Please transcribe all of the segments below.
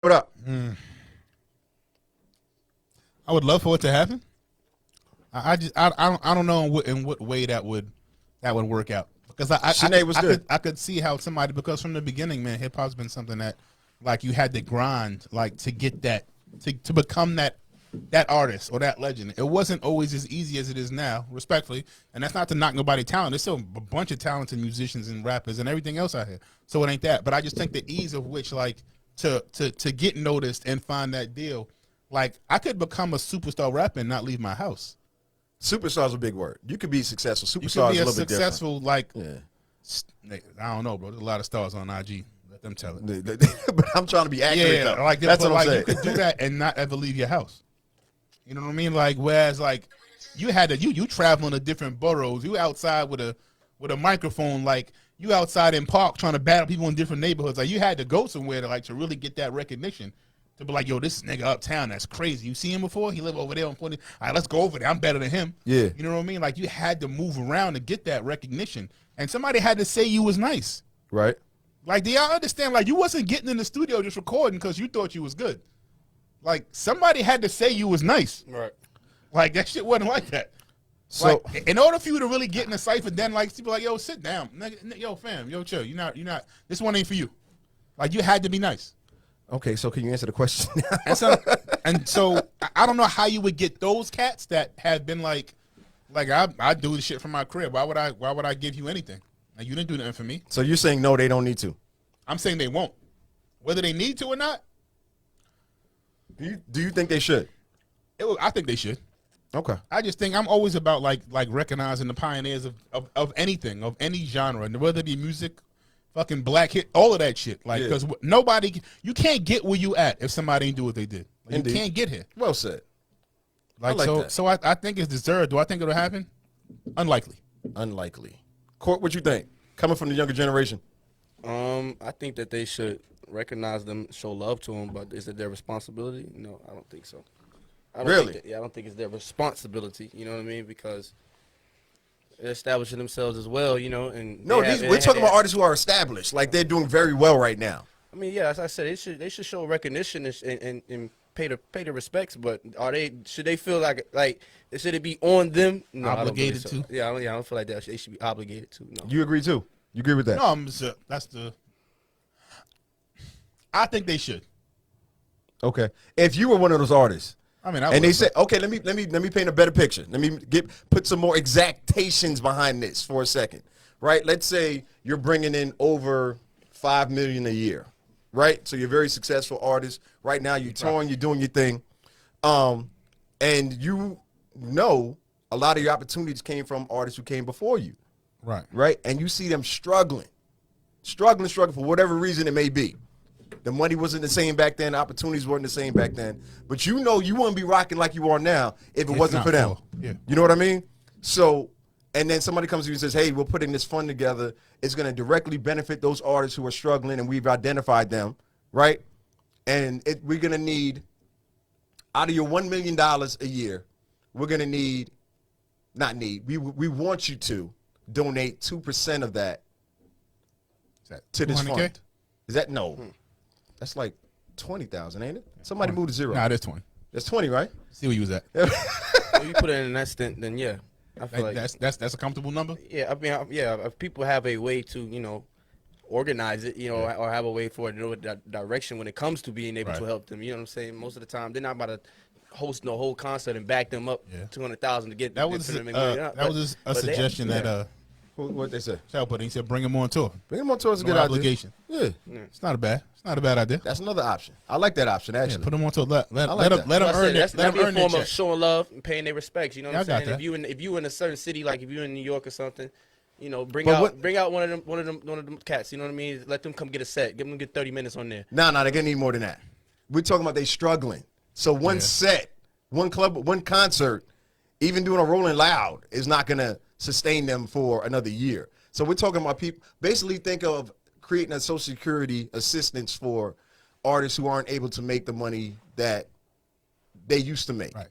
What up? I would love for it to happen. I don't know in what way that would work out, because I could see how somebody, because from the beginning, man, hip hop's been something that like you had to grind like to get that to become that artist or that legend. It wasn't always as easy as it is now, respectfully, and that's not to knock nobody talent. There's still a bunch of talented musicians and rappers and everything else out here. So it ain't that. But I just think the ease of which like to get noticed and find that deal, like I could become a superstar rapper and not leave my house. Superstar's a big word. You could be successful. Superstar is a little bit successful, different. Like, I don't know, bro. There's a lot of stars on IG. Let them tell it. But I'm trying to be accurate, though. Like, that's what I'm saying. You could do that and not ever leave your house. You know what I mean? Like, whereas, like, you had to, you traveling to different boroughs. You outside with a microphone, like, you outside in park trying to battle people in different neighborhoods. Like, you had to go somewhere to really get that recognition. To be like, yo, this nigga uptown, that's crazy. You see him before? He live over there on 40. All right, let's go over there. I'm better than him. Yeah. You know what I mean? Like, you had to move around to get that recognition. And somebody had to say you was nice. Right. Like, do y'all understand? Like, you wasn't getting in the studio just recording because you thought you was good. Like, somebody had to say you was nice. Right. Like, that shit wasn't like that. So, like, in order for you to really get in the cipher, then, like, people like, yo, sit down. Yo, fam, yo, chill. You're not, this one ain't for you. Like, you had to be nice. okay, so can you answer the question now? and so I don't know how you would get those cats that have been like I do the shit from my crib. Why would I give you anything? Like, you didn't do nothing for me. So you're saying no, they don't need to? I'm saying they won't. Whether they need to or not. Do you think they should? I think they should. Okay. I just think I'm always about like recognizing the pioneers of anything, of any genre, and whether it be music, fucking black hit, all of that shit. Like, because you can't get where you at if somebody ain't do what they did. Like, you can't get here. Well said. Like, that. So I think it's deserved. Do I think it'll happen? Unlikely. Court, what you think? Coming from the younger generation. I think that they should recognize them, show love to them, but is it their responsibility? No, I don't think so. I don't think it's their responsibility. You know what I mean? Because they're establishing themselves as well, you know. And we're talking about artists who are established. Like, they're doing very well right now. I mean, yeah, as I said, they should show recognition and pay the respects. But should they feel like should it be on them? No, obligated so. to? Yeah, I don't feel like that. They should be obligated to. No. You agree too? You agree with that? No, I think they should. Okay. If you were one of those artists, I mean, they said, okay, let me paint a better picture. Let me put some more exactations behind this for a second, right? Let's say you're bringing in over $5 million a year, right? So you're a very successful artist. Right now, you're touring, you're doing your thing, and you know a lot of your opportunities came from artists who came before you, right? And you see them struggling for whatever reason it may be. The money wasn't the same back then. The opportunities weren't the same back then. But you know you wouldn't be rocking like you are now if it wasn't for them. Yeah. You know what I mean? So, and then somebody comes to you and says, hey, we're putting this fund together. It's going to directly benefit those artists who are struggling, and we've identified them, right? And we're going to need, out of your $1 million a year, we're going to we want you to donate 2% of that to this fund. Is that no? That's like 20,000, ain't it? Somebody moved to zero. Nah, that's 20. That's 20, right? See where you was at. If you put it in that stint, then yeah, I feel like that's a comfortable number. Yeah, I mean, if people have a way to organize it, or have a way for it to know that direction when it comes to being able to help them. You know what I'm saying? Most of the time, they're not about to host the whole concert and back them up 200,000 to get that was a suggestion that what they say? But he said bring him on tour. Bring him on tour is a good obligation. idea. Yeah, it's not a bad idea. That's another option. I like that option actually. Yeah, put him on tour. Let him earn it. That'd be a form of showing love and paying their respects. You know what I'm saying? That. If you in a certain city, like if you're in New York or something, bring out one of them cats. You know what I mean? Let them come get a set. Give them 30 minutes on there. Nah, they're gonna need more than that. We're talking about they struggling. So one set, one club, one concert, even doing a Rolling Loud is not gonna sustain them for another year. So we're talking about people. Basically, think of creating a Social Security assistance for artists who aren't able to make the money that they used to make. Right.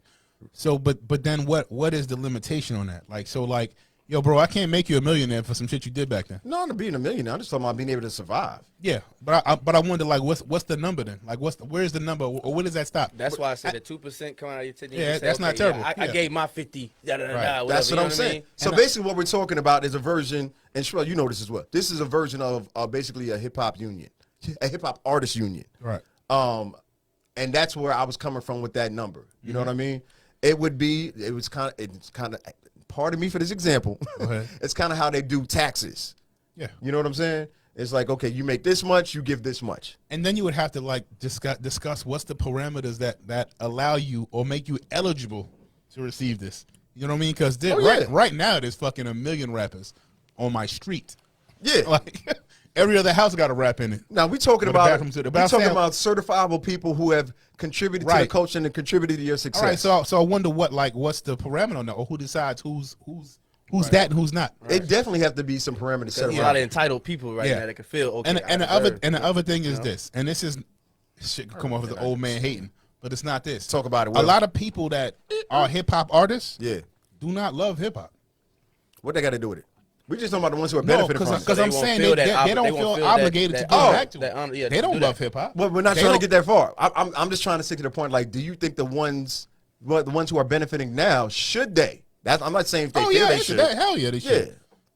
So, but then what is the limitation on that? Like, so like Yo, bro, I can't make you a millionaire for some shit you did back then. No, I'm not being a millionaire. I'm just talking about being able to survive. Yeah, but I wonder, like, what's the number then? Like, where's the number, or where does that stop? That's why I said the 2% coming out of your 10. Yeah, that's not terrible. I gave my 50. Whatever, that's what I'm saying. I mean? So basically, what we're talking about is a version, and Shrell, you know this as well. This is a version of basically a hip hop union, a hip hop artist union. Right. And that's where I was coming from with that number. You know what I mean? It's kind of. Pardon me for this example. It's kind of how they do taxes. Yeah. You know what I'm saying? It's like, okay, you make this much, you give this much. And then you would have to like discuss what's the parameters that allow you or make you eligible to receive this. You know what I mean? Because right now there's fucking a million rappers on my street. Yeah. Like every other house got a rap in it. Now we're talking about certifiable people who have contributed to the culture and contributed to your success. All right, so I wonder what's the parameter on that, or who decides who's that and who's not. It definitely have to be some parameters set around. There's a lot of entitled people now that can feel okay. And the other thing is this, and this shit come off as an old man hating, but it's not this. Talk about it. A lot of people that are hip hop artists, do not love hip hop. What they got to do with it? We're just talking about the ones who are benefiting from it. Because I'm saying they don't feel obligated to give back to it. They don't love hip hop. Well, we're not trying to get that far. I'm just trying to stick to the point. Like, do you think the ones who are benefiting now, should they? I'm not saying if they feel they should. Hell yeah, they should. Yeah.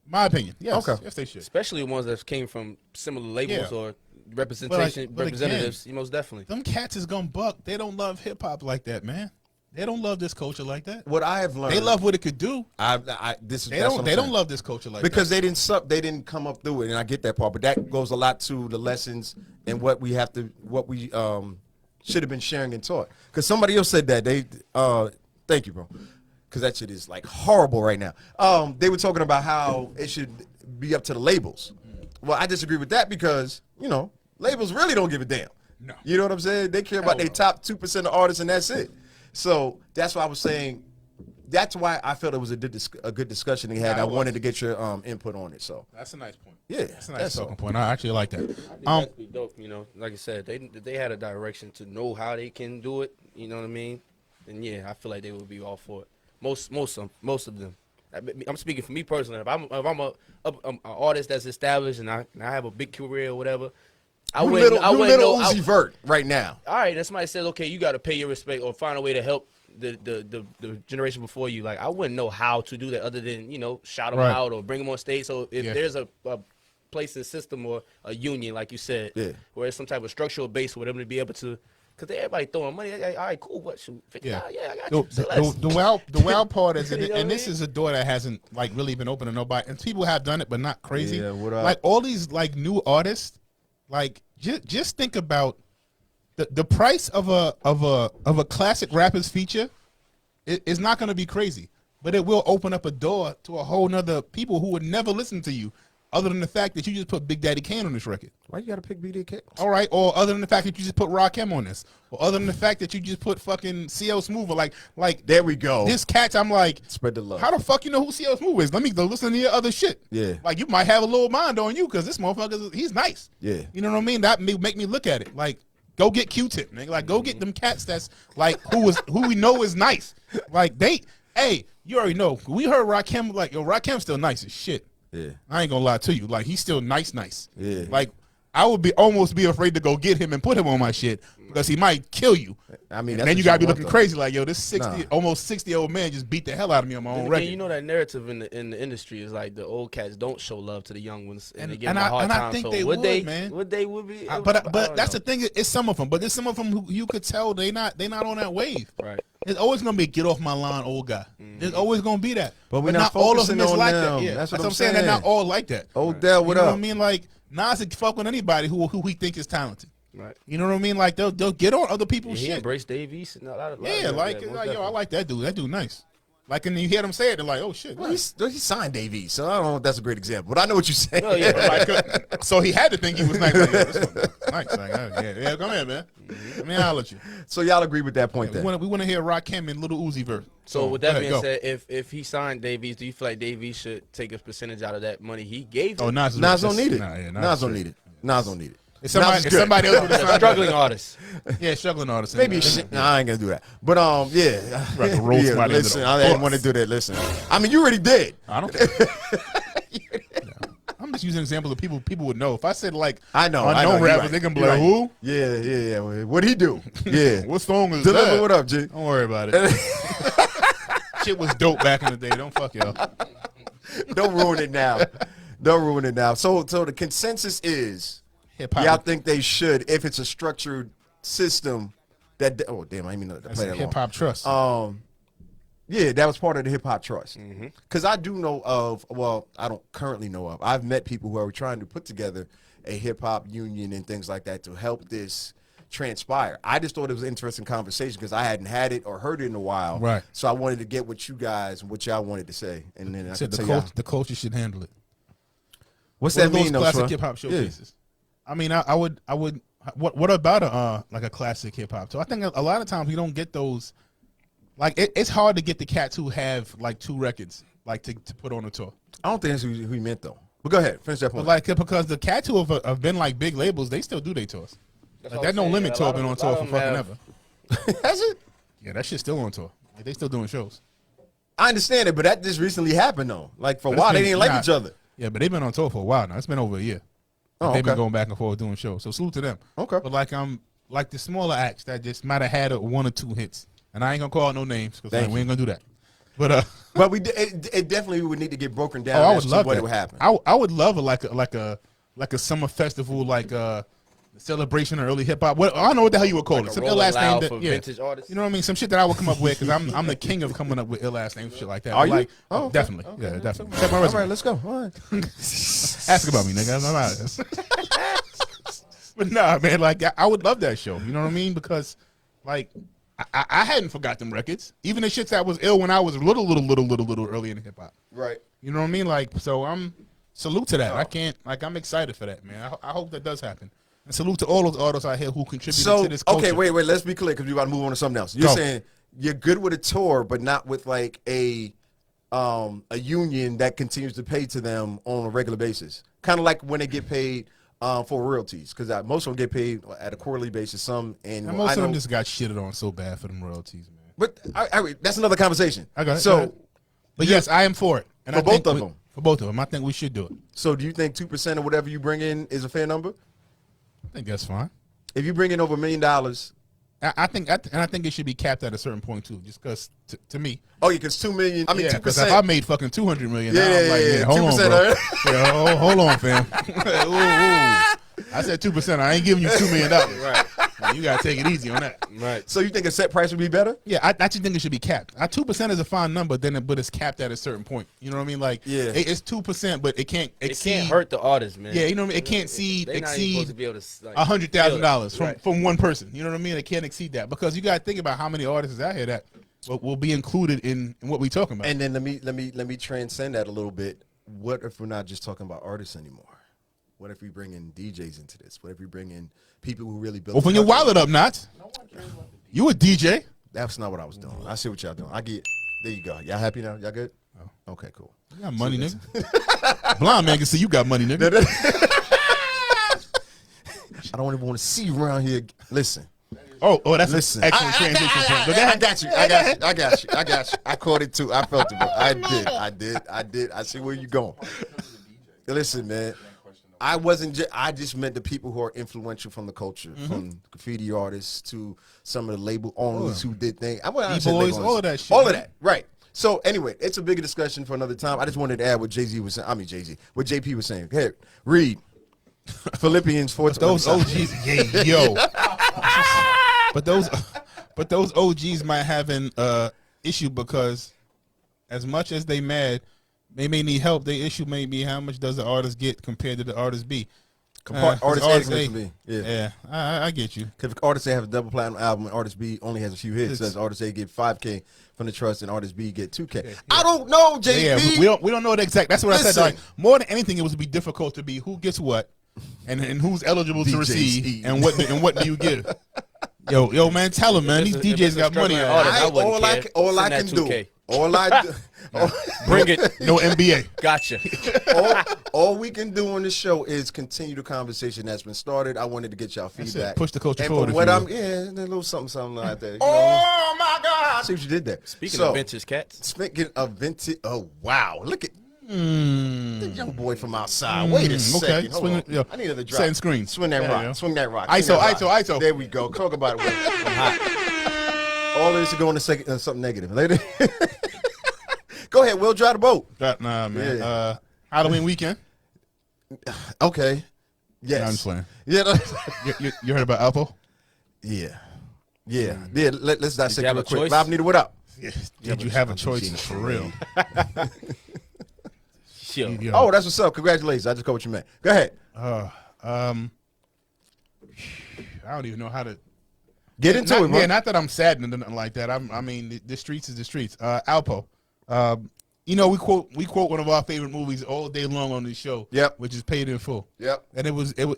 My opinion. Yes. Okay. Yes, they should. Especially the ones that came from similar labels or representatives. Again, most definitely. Them cats is gonna buck. They don't love hip hop like that, man. They don't love this culture like that. What I have learned, they love what it could do. They don't love this culture like because that. they didn't come up through it, and I get that part. But that goes a lot to the lessons and what we should have been sharing and taught. Because somebody else said that thank you, bro. Because that shit is like horrible right now. They were talking about how it should be up to the labels. Well, I disagree with that because labels really don't give a damn. No. You know what I'm saying? They care about their top 2% of artists, and that's it. So that's why I was saying. That's why I felt it was a good discussion we had. I wanted to get your input on it. So that's a nice point. Yeah, that's a nice talking point. I actually like that. I think that'd be dope. Like I said, they had a direction to know how they can do it. You know what I mean? And yeah, I feel like they would be all for it. Most of them. I'm speaking for me personally. If I'm an artist that's established and I have a big career or whatever, I wouldn't know. Uzi Vert right now. All right, and somebody says, okay, you got to pay your respect or find a way to help the generation before you. Like, I wouldn't know how to do that other than shout them out or bring them on stage. So if there's a place in the system or a union, like you said, where there's some type of structural base for them to be able to. Because everybody throwing money. All right, cool. What, shoot, $50? Yeah, I got you. The wild part is, and this is a door that hasn't like really been open to nobody. And people have done it, but not crazy. Yeah, what up? Like all these like new artists, like just think about the price of a classic rapper's feature. It's not going to be crazy, but it will open up a door to a whole nother people who would never listen to you. Other than the fact that you just put Big Daddy Kane on this record. Why you gotta pick Big Daddy Kane? All right, or other than the fact that you just put Rakim on this, or other than the fact that you just put fucking CL Smooth, like there we go. This catch, I'm like, spread the love. How the fuck you know who CL Smooth is? Let me go listen to your other shit. Yeah, like you might have a little mind on you because this motherfucker, he's nice. Yeah, you know what I mean? That make me look at it like, go get Q-Tip, nigga. Like go get them cats that's like who we know is nice. Like you already know. We heard Rakim like Rakim's still nice as shit. Yeah, I ain't gonna lie to you. Like he's still nice. Yeah, like I would almost be afraid to go get him and put him on my shit because he might kill you. I mean, and then you gotta be looking crazy like, yo, this almost 60-year-old man just beat the hell out of me on my own record. You know that narrative in the industry is like the old cats don't show love to the young ones, and they give them a hard time. I think so they would, man. Would they would be? But that's the thing. It's some of them, but there's some of them who you could tell they not on that wave. Right. There's always gonna be a get off my lawn old guy. There's always gonna be that. But we're not all of them is like that. Yeah, that's what I'm saying. They're not all like that. Odell, what up? You know what I mean? Like Nas can fuck with anybody who he think is talented. Right. You know what I mean? Like they'll get on other people's shit. He embraced Dave East. Like yo, I like that dude. That dude nice. Like, and you hear them say it, they're like, oh, shit. Well, he signed Dave East, so I don't know if that's a great example, but I know what you're saying. Oh, yeah, so he had to think he was nice. Like, yeah, this one, nice. Like, yeah, come here, man. Let me holler at you. So y'all agree with that point then? We want to hear Rakim and Little Uzi verse. So with that being said, if he signed Dave East, do you feel like Dave East should take a percentage out of that money he gave him? Oh, Nas don't need it. Nas don't need it. Nas don't need it. If somebody else would have signed struggling artists. Yeah, struggling artists. Maybe I ain't gonna do that. But yeah. Listen, I didn't want to do that. Listen, I mean, you already did. I don't care. I'm just using an example of people would know. If I said like I know rappers, right. they can be like, who? Yeah. What'd he do? Yeah. What song is Deliver that? What up, G? Don't worry about it. Shit was dope back in the day. Don't fuck y'all. Don't ruin it now. Don't ruin it now. So the consensus is hip-hop. Y'all think they should, if it's a structured system that I didn't even know to play that hip hop trust. Yeah, that was part of the hip hop trust. Because I do know of, well, I don't currently know of. I've met people who are trying to put together a hip hop union and things like that to help this transpire. I just thought it was an interesting conversation because I hadn't had it or heard it in a while. Right. So I wanted to get what you guys and what y'all wanted to say, and then I said the culture should handle it. What's that mean? Those classic hip hop showcases. Yeah. I mean, I would. What about a classic hip hop? So I think a lot of times we don't get those. Like it's hard to get the cats who have like 2 records like to put on a tour. I don't think that's who he meant though. But go ahead, finish that point. But like because the cats who have been like big labels, they still do their tours. Like that No Limit tour been on tour for fucking ever. Has it? Yeah, that shit's still on tour. Like, they still doing shows. I understand it, but that just recently happened though. Like for a while, they didn't like each other. Yeah, but they've been on tour for a while now. It's been over a year. They've been going back and forth doing shows. So salute to them. Okay. But like the smaller acts that just might have had 1 or 2 hits, and I ain't gonna call out no names because we ain't gonna do that. But it definitely would need to get broken down. I would love what that. would happen. I would love like a summer festival, like a celebration of early hip hop. I don't know what the hell you would call like it. Some ill ass name that vintage artists. You know what I mean? Some shit that I would come up with because I'm the king of coming up with ill ass names, shit like that. Are you? Like, okay. Definitely. Okay. Yeah, definitely. Check my resume. All right, let's go. All right. Ask about me, nigga. I'm out of this. But nah, man, like I would love that show. You know what I mean? Because like I hadn't forgot them records. Even the shits that was ill when I was little early in hip hop. Right. You know what I mean? Like, so I'm salute to that. I'm excited for that, man. I hope that does happen. And salute to all those artists out here who contributed to this culture. Okay, wait, let's be clear because we about to move on to something else. You're saying you're good with a tour, but not with like a union that continues to pay to them on a regular basis. Kind of like when they get paid for royalties, because most of them get paid at a quarterly basis. Some annual. And most of them just got shitted on so bad for them royalties, man. But that's another conversation. I got it. So, but yes, I am for it. And for both of them. For both of them, I think we should do it. So, do you think 2% of whatever you bring in is a fair number? I think that's fine. If you bring in over $1 million, I think it should be capped at a certain point too. Just because, to me. Oh, yeah, because $2 million. I mean, 2%. Because if I made fucking $200 million, yeah, hold on, bro. Yeah, hold on, fam. Ooh. I said 2%. I ain't giving you $2 million. Right. You gotta take it easy on that. Right. So you think a set price would be better? Yeah, I actually think it should be capped. 2% is a fine number, but it's capped at a certain point. You know what I mean? Like, it's 2%, but it can't exceed. It can't hurt the artist, man. Yeah, you know what I mean? It can't exceed $100,000 from one person. You know what I mean? It can't exceed that because you got to think about how many artists out here that will be included in what we're talking about. And then let me transcend that a little bit. What if we're not just talking about artists anymore? What if we bring in DJs into this? What if we bring in people who really build? Open your wallet up, Knots. You a DJ? That's not what I was doing. I see what y'all doing. There you go. Y'all happy now? Y'all good? Oh. Okay, cool. You got money, nigga. Blind man can see you got money, nigga. I don't even want to see you around here. Listen. Oh, that's an excellent transition point. I got you. I caught it too. I felt it. Bro. I did. I see where you're going. Listen, man. I just meant the people who are influential from the culture, from graffiti artists to some of the label owners who did things. E-boys, all of that shit. All of that, right. So anyway, it's a bigger discussion for another time. I just wanted to add what Jay-Z was saying. What JP was saying. Here, read Philippians 4. Those OGs, but those OGs might have an issue because as much as they mad, they may need help. Their issue may be how much does the artist get compared to the artist B. Artist A. Yeah, I get you. Because if artist A have a double platinum album and artist B only has a few hits, does artist A get $5K from the trust and artist B get $2K? Yeah. I don't know, JP. Yeah, we don't know the exact. That's what I said. Like, more than anything, it would be difficult to be who gets what, and who's eligible to receive, and what do you give? Yo, man, tell them, man. These DJs got money. All I can do. Bring it. No NBA. Gotcha. all we can do on this show is continue the conversation that's been started. I wanted to get y'all feedback. Push the culture and forward. What a little something out there. Oh my God! See what you did there. Speaking of vintage cats. Speaking of vintage, oh wow! Look at the young boy from outside. Wait a second. Hold on. I need another drop. Setting screen. Swing that rock. Swing that rock. ISO. There we go. Talk about it. I'm hot. All this is going to something negative. Later. Go ahead, Will. Drive the boat. Nah, man. Yeah. Halloween weekend. Okay. Yes. No, I'm just playing. Yeah. You heard about Alpo? Yeah. Let's dissect it real quick. Choice? Bob Nita, what up? Yeah. Did you have a choice for real? Sure. Oh, that's what's up. Congratulations. I just caught what you meant. Go ahead. I don't even know how to get into it, bro. Yeah, not that I'm sad and nothing like that. I mean, the streets is the streets. Alpo. We quote one of our favorite movies all day long on this show. Yep. Which is Paid in Full. Yep. And it was. Can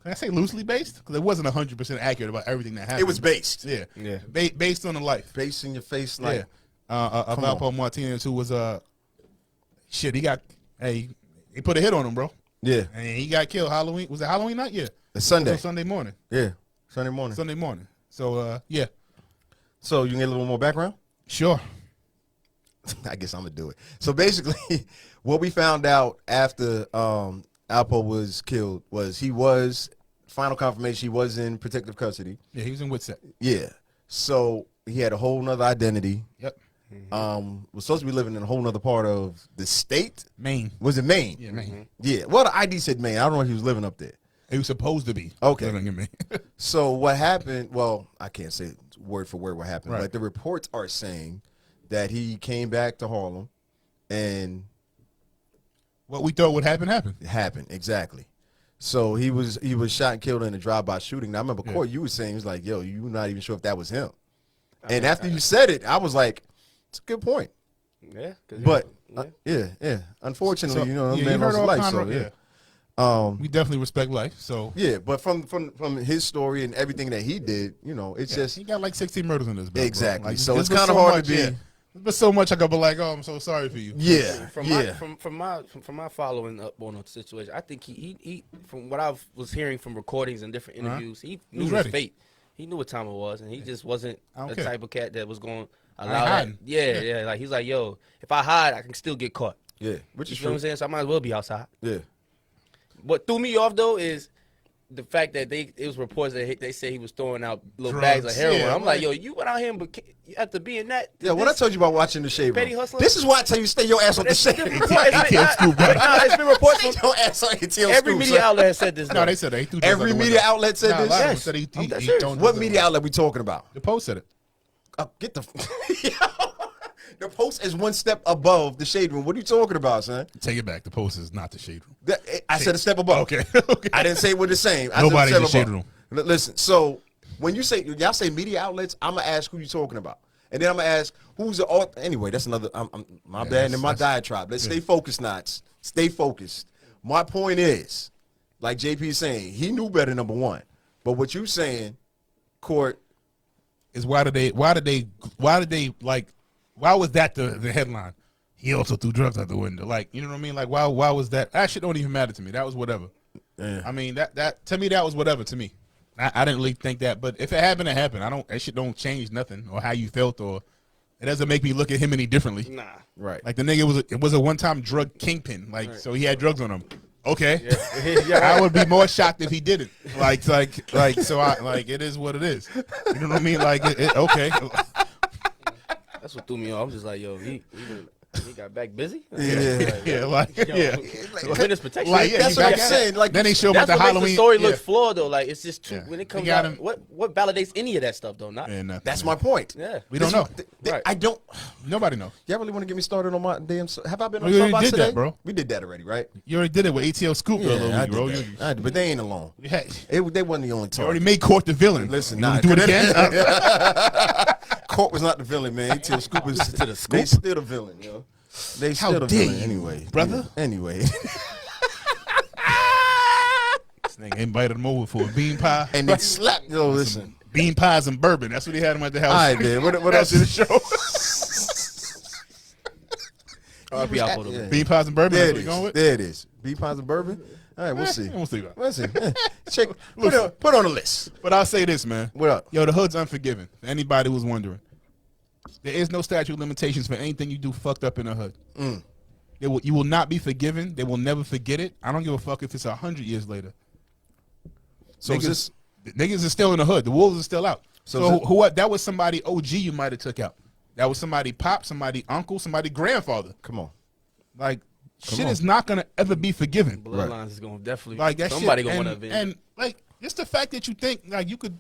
I say loosely based? Because it wasn't 100% accurate about everything that happened. It was based. Yeah. Yeah. Based on the life. Based in your face, like of Alpo Martinez, who was he put a hit on him, bro. Yeah. And he got killed Halloween. Was it Halloween night? Yeah. It's Sunday. Sunday morning. Yeah. Sunday morning. So yeah. So you can get a little more background? Sure. I guess I'm gonna do it. So basically, what we found out after Alpo was killed was final confirmation he was in protective custody. Yeah, he was in Witset. Yeah. So he had a whole nother identity. Yep. Was supposed to be living in a whole nother part of the state. Maine. Was it Maine? Yeah, Maine. Mm-hmm. Yeah. Well, the ID said Maine. I don't know if he was living up there. He was supposed to be. Okay. Living in Maine. So what happened? Well, I can't say word for word what happened, Right. but the reports are saying that he came back to Harlem and what we thought would happen happened. it happened. Exactly. So he was shot and killed in a drive-by shooting. Now I remember Court, you were saying, he was like, yo, you're not even sure if that was him. And after you said it, I was like, it's a good point. Yeah. But yeah. Unfortunately, So, man lost his life. So we definitely respect life. So yeah, but from his story and everything that he did, it's just he got like 16 murders in his belt. exactly. Like, so it's kind of hard to be. Yeah. There's so much I could be like, oh, I'm so sorry for you. Yeah, From my following up on the situation, I think he from what I was hearing from recordings and different interviews, he knew his fate. He knew what time it was, and he just wasn't the type of cat that was going to allow that. Yeah. Like he's like, yo, if I hide, I can still get caught. Yeah, which is You know what I'm saying? So I might as well be outside. Yeah. What threw me off though is the fact that it was reports that they said he was throwing out little bags of heroin. I'm like, yo, you went out here, but you have to be in that. Yeah, what I told you about watching the Shade Petty Room. hustler? This is why I tell you stay your ass on the Shade Room. It's been reports Stay from your ass on ATL every Scoop, media son. outlet has said this. No, they said they threw Every media outlet said this. Yes. Said he What media outlet we talking about? The Post said it. Get the. The Post is one step above the Shade Room. What are you talking about, son? Take it back. The Post is not the Shade Room. I said a step above. Okay. I didn't say we're the same. Nobody's said the a step Shade above. Room. Listen, so when y'all say media outlets, I'm gonna ask who you talking about, and then I'm gonna ask who's the author. Anyway, that's another. My bad and my diatribe. Let's stay focused, Knots. Stay focused. My point is, like JP is saying, he knew better. Number one, but what you saying, Court, is why was that the headline? He also threw drugs out the window. Like, you know what I mean? Like, why was that? That shit don't even matter to me. That was whatever. Yeah. I mean, that to me, that was whatever to me. I didn't really think that, but if it happened, it happened. That shit don't change nothing or how you felt, or it doesn't make me look at him any differently. Nah. right? Like the nigga was a one-time drug kingpin. Like, so he had drugs on him. Okay. Yeah. I would be more shocked if he didn't. So it is what it is. You know what I mean? Like, okay. That's what threw me off. I'm just like, yo, he got back busy. Witness protection. Like, That's what I'm saying. Like, then they show about That's the what Halloween. makes the story look flawed though. Like it's just too when it comes got out. him. What validates any of that stuff though? Not. Nothing, that's my point. Yeah. We don't know. Right. I don't. Nobody knows. Y'all really want to get me started on my damn? Have I been on We already Soapbox did today? that, bro. We did that already, right? You already did it with ATL Scoop the other I week, bro. did that. But they ain't alone. Hey, They wasn't the only you target. already made Court the villain. Listen, You nah, wanna do it again. Court was not the villain, man. ATL Scoop was To the Scoop. They still the villain, yo. They How still the dare villain you, anyway, brother? Anyway, This nigga invited him over for a bean pie. and they slapped. Yo, listen. Bean pies and bourbon. That's what he had him at the house. All right, man. What else in is the show? RP Alpo. Yeah. Bean pies and bourbon. There That's what it you going is. with? There it is. Bean pies and bourbon. All right, we'll see. We'll see. We'll see. Check. Put on the list. But I'll say this, man. What up? Yo, the hood's unforgiving. For anybody who's wondering, there is no statute of limitations for anything you do fucked up in the hood. You will not be forgiven. They will never forget it. I don't give a fuck if it's 100 years later. So niggas are still in the hood. The wolves are still out. So who? That was somebody OG you might have took out. That was somebody pop, somebody uncle, somebody grandfather. Come on. Like shit is not gonna ever be forgiven. Bloodlines is gonna definitely like that. Somebody shit, gonna want to avenge. And like just the fact that you think like you could,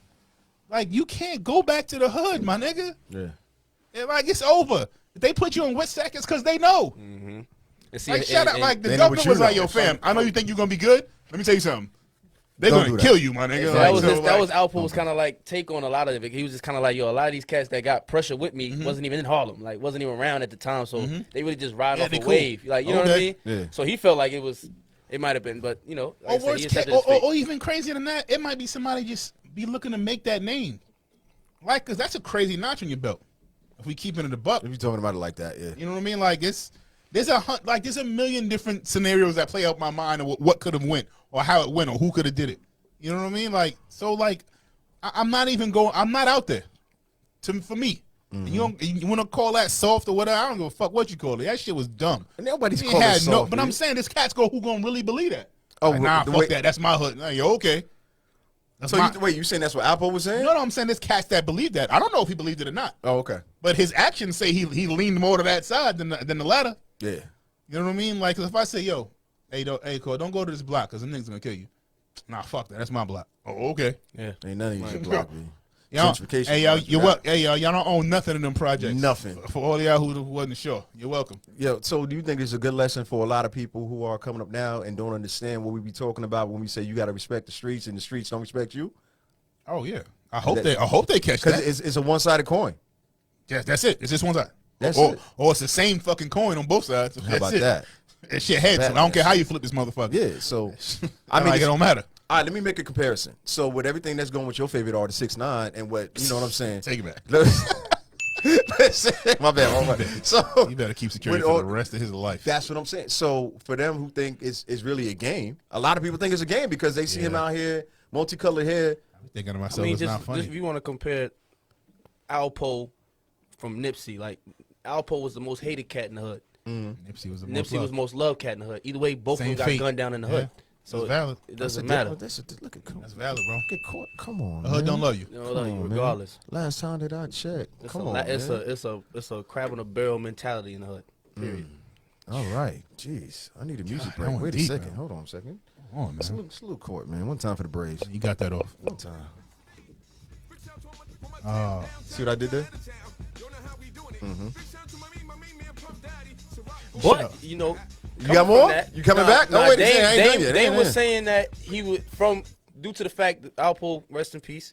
like you can't go back to the hood, my nigga. Yeah. And, like it's over. If they put you in wet sack, it's because they know. See, Like shut up. Like the they know government what was you like, know. yo, fam, I know you think you're gonna be good. Let me tell you something. They're Don't gonna do kill that. you, my nigga. that Like, was so, Alpo's kind of like take on a lot of it. He was just kind of like, yo, a lot of these cats that got pressure with me wasn't even in Harlem, like wasn't even around at the time, so they really just ride off a wave, like you know what I mean? Yeah. So he felt like it might have been, but you know, like or, I said, he accepted his fate. or even crazier than that, it might be somebody just be looking to make that name, like, cause that's a crazy notch on your belt. If we keep it in the buck, If you're talking about it like that, yeah. you know what I mean? Like there's a million different scenarios that play out in my mind of what could have went or how it went or who could have did it. You know what I mean? Like so, like I'm not even going. I'm not out there. For me, you want to call that soft or whatever? I don't give a fuck what you call it. That shit was dumb. And nobody's He calling it had soft. but I'm saying this cat's who gonna really believe that? Oh, Like, nah, the fuck way- that. That's my hood. Nah, yo, okay. That's So you saying that's what Alpo was saying? No, I'm saying this cat's that believed that. I don't know if he believed it or not. Oh, okay. But his actions say he leaned more to that side than the latter. Yeah. You know what I mean? Like, 'cause if I say, yo, hey, Cole, don't go to this block because the niggas gonna kill you. Nah, fuck that. That's my block. Oh, okay. Yeah, Ain't none of you should block me. Y'all, Gentrification. hey, y'all don't own nothing in them projects. Nothing. For all y'all who wasn't sure, you're welcome. Yo, so do you think it's a good lesson for a lot of people who are coming up now and don't understand what we be talking about when we say you got to respect the streets and the streets don't respect you? Oh yeah, I hope they catch Because that. it's a one-sided coin. Yeah, that's it. It's just one side. That's or, it. Or it's the same fucking coin on both sides. How about that? That shit heads. So I don't care how you flip this motherfucker. Yeah, so I mean, it don't matter. All right, let me make a comparison. So with everything that's going with your favorite artist, 6ix9ine, and what, you know what I'm saying? Take it back. Listen, my bad. So You better keep security with for all- the rest of his life. That's what I'm saying. So for them who think it's really a game, a lot of people think it's a game because they see him out here, multicolored hair. I'm thinking to I myself, mean, it's not just funny. if you want to compare Alpo from Nipsey, like Alpo was the most hated cat in the hood. Nipsey was the most Nipsey was loved. the most loved cat in the hood. Either way, both Same of them fate. got gunned down in the Yeah. hood. So That's valid. it doesn't matter. Look at That's valid, bro. Look at court. Come on, The hood don't love you. You know, like, on, man. regardless. Last time that I checked. It's Come a, on, it's man. it's a crab on a barrel mentality in the hood. Period. All right. Jeez. I need a music that break. went Wait a deep, second. man. Hold on a second. Come on, man. Salute court, man. One time for the Braves. You got that off. One time. See what I did there? But you know, You got more? You coming back? No, wait a second. I ain't done yet. They Ain't was done. saying that he would due to the fact that Alpo, rest in peace.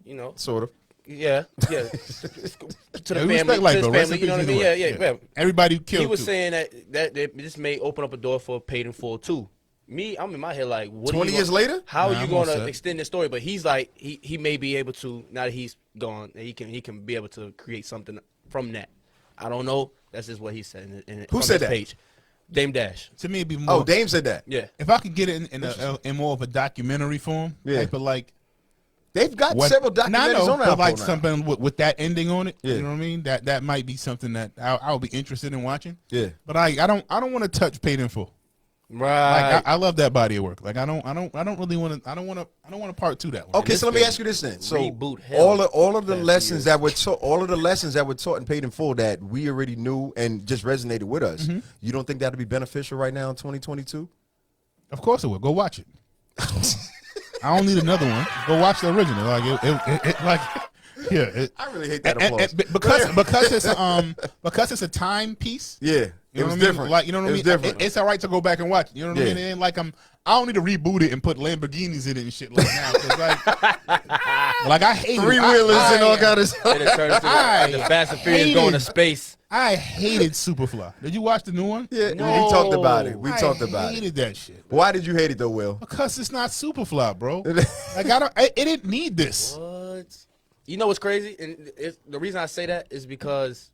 You know, Sort of. yeah. To the Yeah, we family, respect life, to his bro. Rest family. in You know what I peace mean? either Yeah, way. yeah. Everybody killed. He was too. saying that this may open up a door for paid in full too. Me, I'm in my head like, what? 20 years later? How Nah, are you I'm all going to set. extend the story? But he's like, he may be able to now that he's gone. He can be able to create something from that. I don't know. That's just what he said. Who said that? Page. Dame Dash. To me, it'd be more. Oh, Dame said that. Yeah. If I could get it in more of a documentary form, Yeah. type of like They've got several documentaries Nah, I know, on but Alpo like now. something with that ending on it. Yeah. You know what I mean? That might be something that I would be interested in watching. Yeah. But I don't want to touch Paid in Full. Right. Like I love that body of work. Like I don't really want to. I don't want to part two that one. Okay, so let me ask you this then. So Reboot hell all of the past lessons years. that were taught, all of the lessons that were taught and paid in full that we already knew and just resonated with us. You don't think that'd be beneficial right now in 2022? Of course it will. Go watch it. I don't need another one. Go watch the original. Like it like yeah. I really hate that applause. Because it's a time piece. Yeah, You it know was what I mean? different. Like, you know what I It mean? was different. It's all right to go back and watch it. You know what I mean? Yeah. It ain't like I don't need to reboot it and put Lamborghinis in it and shit like now. 'Cause like I hate Three-wheelers and all kind of stuff. And it turns to the Fast and Furious going to space. I hated Superfly. Did you watch the new one? Yeah, No. we talked about it. We I talked about it. hated that shit. Why did you hate it though, Will? Because it's not Superfly, bro. Like it didn't need this. What? You know what's crazy? And the reason I say that is because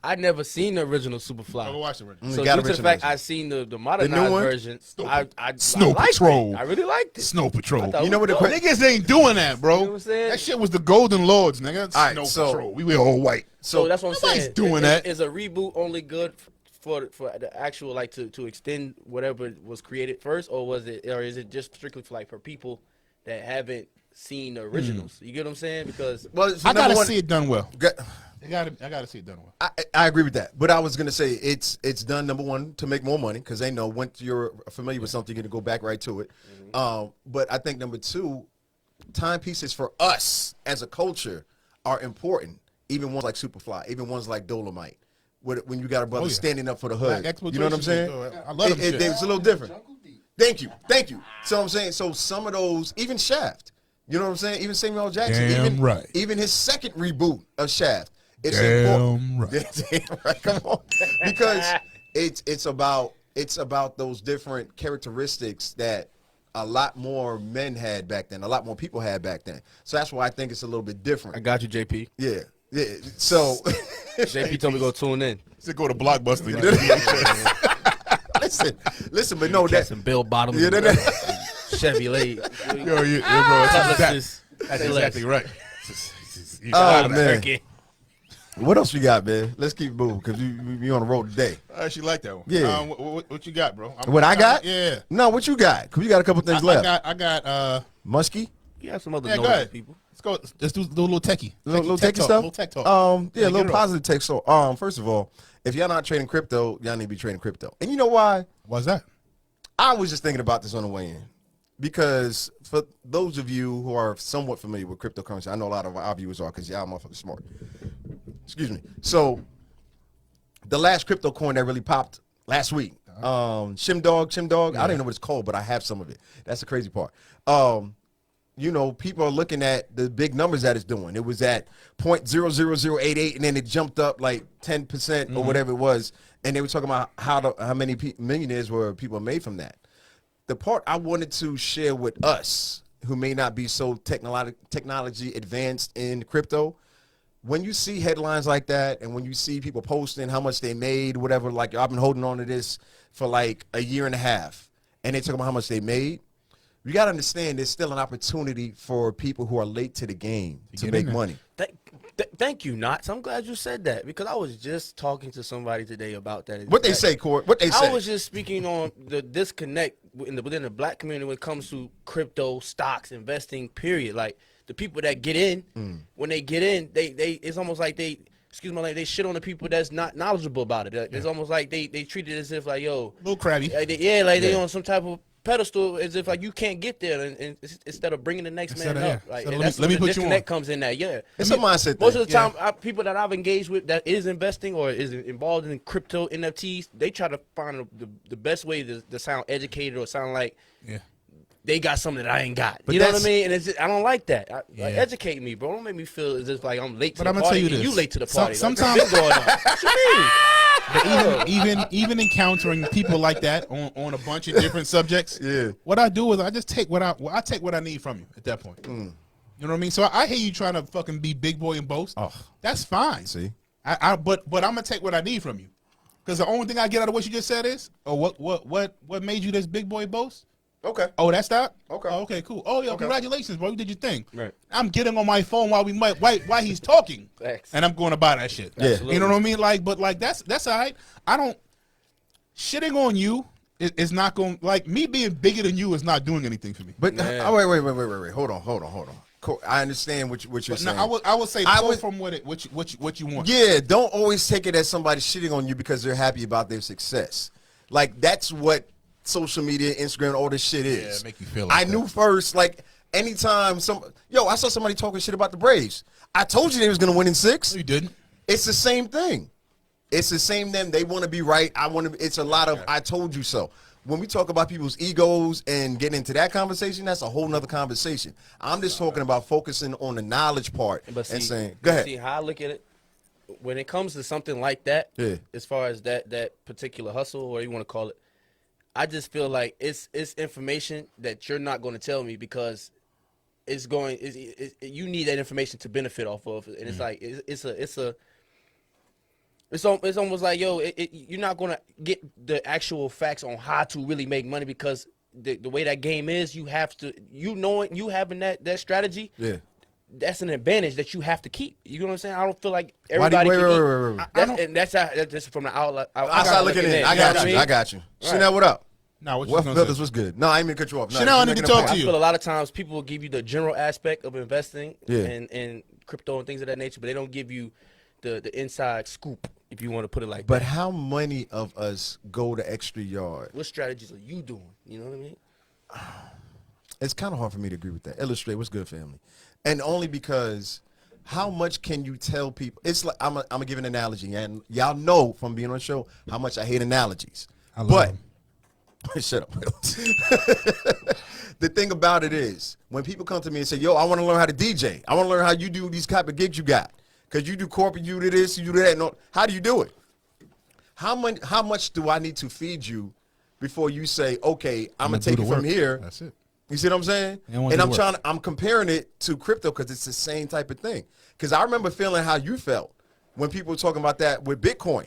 I never seen the original Superfly. Never watched the original. So due to the fact I seen the modernized version, Snow Patrol. I really liked it. Snow Patrol. You know what the niggas ain't doing that, bro. You know what I'm saying? That shit was the Golden Lords, nigga. All right, Snow Patrol. We were all white. So that's what I'm saying. Doing that. Is a reboot only good for the actual like to extend whatever was created first, or is it just strictly for people that haven't seen the originals? You get what I'm saying? Because I gotta see it done well. I gotta see it done well. I agree with that, but I was gonna say it's done, number one, to make more money, because they know once you're familiar with something, you're gonna go back right to it. But I think number two, timepieces for us as a culture are important. Even ones like Superfly, even ones like Dolomite. When you got a brother standing up for the hood, you know what I'm saying? I love it. It's a little different. Thank you. So I'm saying, so some of those, even Shaft, you know what I'm saying? Even Samuel L. Jackson, even his second reboot of Shaft. It's important. Damn right. Come on, because it's about those different characteristics that a lot more men had back then, a lot more people had back then. So that's why I think it's a little bit different. I got you, JP. Yeah. So JP told me to go tune in. He said go to Blockbuster. listen, but no, that's some Bill Bottoms, Chevy Lade. Bro, that's exactly right. Oh man. What else we got, man? Let's keep moving, because we on the road today. I actually like that one. Yeah. What you got, bro? What I got? Yeah. No, what you got? Because we got a couple things left. I got Muskie? You have some other go ahead. people. Let's do a little techie. Little techie stuff? Little tech talk. Yeah, a little positive tech talk. First of all, if y'all not trading crypto, y'all need to be trading crypto. And you know why? Why's that? I was just thinking about this on the way in. Because for those of you who are somewhat familiar with cryptocurrency, I know a lot of our viewers are, because y'all motherfuckers smart. Excuse me. So the last crypto coin that really popped last week, Shimdog. Yeah. I don't even know what it's called, but I have some of it. That's the crazy part. You know, people are looking at the big numbers that it's doing. It was at 0.00088, and then it jumped up like 10% or whatever it was. And they were talking about how many millionaires were people made from that. The part I wanted to share with us, who may not be so technology advanced in crypto, when you see headlines like that, and when you see people posting how much they made, whatever, like I've been holding on to this for like a year and a half, and they talk about how much they made, you got to understand there's still an opportunity for people who are late to the game to make money. Thank you, Knots. I'm glad you said that, because I was just talking to somebody today about that. What they say, Court? What they say? I was just speaking on the disconnect within the black community when it comes to crypto, stocks, investing, period. Like, the people that get in, when they get in, they it's almost like they, excuse my language, they shit on the people that's not knowledgeable about it. It's almost like they treat it as if like, yo, a little crabby. They on some type of pedestal, as if like you can't get there, and instead of bringing the next man up. Like, and that's where the disconnect comes in. That it's a mindset. Most of the time, people that I've engaged with that is investing or is involved in crypto NFTs, they try to find the best way to sound educated or sound like they got something that I ain't got. But you know what I mean? And I don't like that. Like, educate me, bro. Don't make me feel as if like I'm late to the party. But I'm gonna tell you this: you late to the party. Sometimes. Like, going on. What you mean? But even encountering people like that on a bunch of different subjects, what I do is I just take what I need from you at that point. You know what I mean? So I hear you trying to fucking be big boy and boast. Oh, that's fine. See, but I'm gonna take what I need from you, because the only thing I get out of what you just said is, what made you this big boy boast? Okay. Oh, that's that? Okay. Oh, okay, cool. Oh, yeah, congratulations, bro. You did your thing. Right. I'm getting on my phone while he's talking. Thanks. And I'm going to buy that shit. Yeah. You know what I mean? But that's all right. I don't, shitting on you is not going, like, me being bigger than you is not doing anything for me. But wait. Hold on. Cool. I understand what you're saying. No, I would say pull from what you want. Yeah, don't always take it as somebody shitting on you because they're happy about their success. Like, that's what social media, Instagram, all this shit is. Make you feel like I knew first, like, anytime I saw somebody talking shit about the Braves. I told you they was gonna win in 6. No, you didn't. It's the same thing. It's the same them. They want to be right. It's a lot of I told you so. When we talk about people's egos and get into that conversation, that's a whole nother conversation. I'm just talking about focusing on the knowledge part and saying, go ahead. See how I look at it. When it comes to something like that, as far as that particular hustle, or you want to call it, I just feel like it's information that you're not going to tell me, because you need that information to benefit off of, and it's like it's a It's almost like, yo, you're not gonna get the actual facts on how to really make money because the way that game is, you have to, you having that strategy. Yeah. That's an advantage that you have to keep. You know what I'm saying? I don't feel like everybody. That's from the outlet. Outside looking in. I got you. Right. Chanel, what up? No, what Builders was good. No, I ain't mean to cut you off. No, Chanel, I need to talk to you. I feel a lot of times people will give you the general aspect of investing and crypto and things of that nature, but they don't give you the inside scoop, if you want to put it like that. But how many of us go the extra yard? What strategies are you doing? You know what I mean? It's kind of hard for me to agree with that. Illustrate, what's good, family? And only because how much can you tell people? It's like I'm gonna give an analogy, and y'all know from being on the show how much I hate analogies. But shut up. The thing about it is, when people come to me and say, "Yo, I want to learn how to DJ. I want to learn how you do these type of gigs you got, because you do corporate, you do this, you do that. No, how do you do it? How much do I need to feed you before you say, okay, I'm gonna take it from here?" That's it. You see what I'm saying? And I'm comparing it to crypto because it's the same type of thing. Because I remember feeling how you felt when people were talking about that with Bitcoin.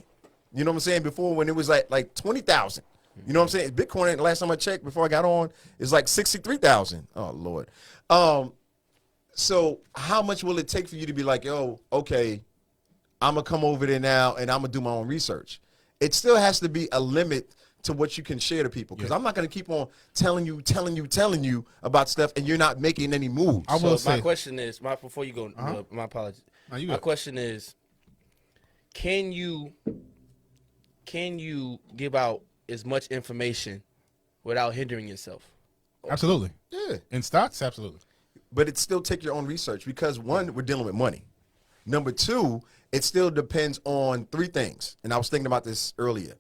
You know what I'm saying? Before, when it was like 20,000. You know what I'm saying? Bitcoin, the last time I checked before I got on, is like 63,000. Oh Lord. So how much will it take for you to be like, yo, okay, I'm gonna come over there now and I'm gonna do my own research? It still has to be a limit to what you can share to people, because I'm not going to keep on telling you about stuff and you're not making any moves. I will say, my question is, before you go, my apologies. No, my question is, can you give out as much information without hindering yourself? Absolutely. Yeah. In stocks, absolutely. But it still take your own research, because one, we're dealing with money. Number two, it still depends on three things. And I was thinking about this earlier.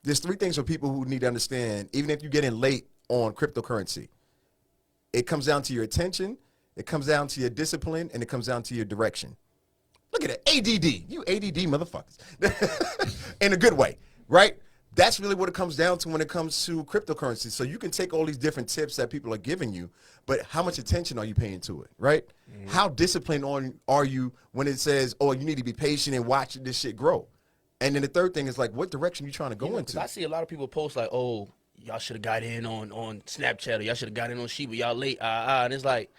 There's three things for people who need to understand, even if you get in late on cryptocurrency. It comes down to your attention, it comes down to your discipline, and it comes down to your direction. Look at it, ADD. You ADD motherfuckers. In a good way, right? That's really what it comes down to when it comes to cryptocurrency. So you can take all these different tips that people are giving you, but how much attention are you paying to it, right? Mm-hmm. How disciplined are you when it says, oh, you need to be patient and watch this shit grow? And then the third thing is, like, what direction you trying to go into? I see a lot of people post like, oh, y'all should have got in on Snapchat, or y'all should have got in on Shiba, y'all late, and it's like,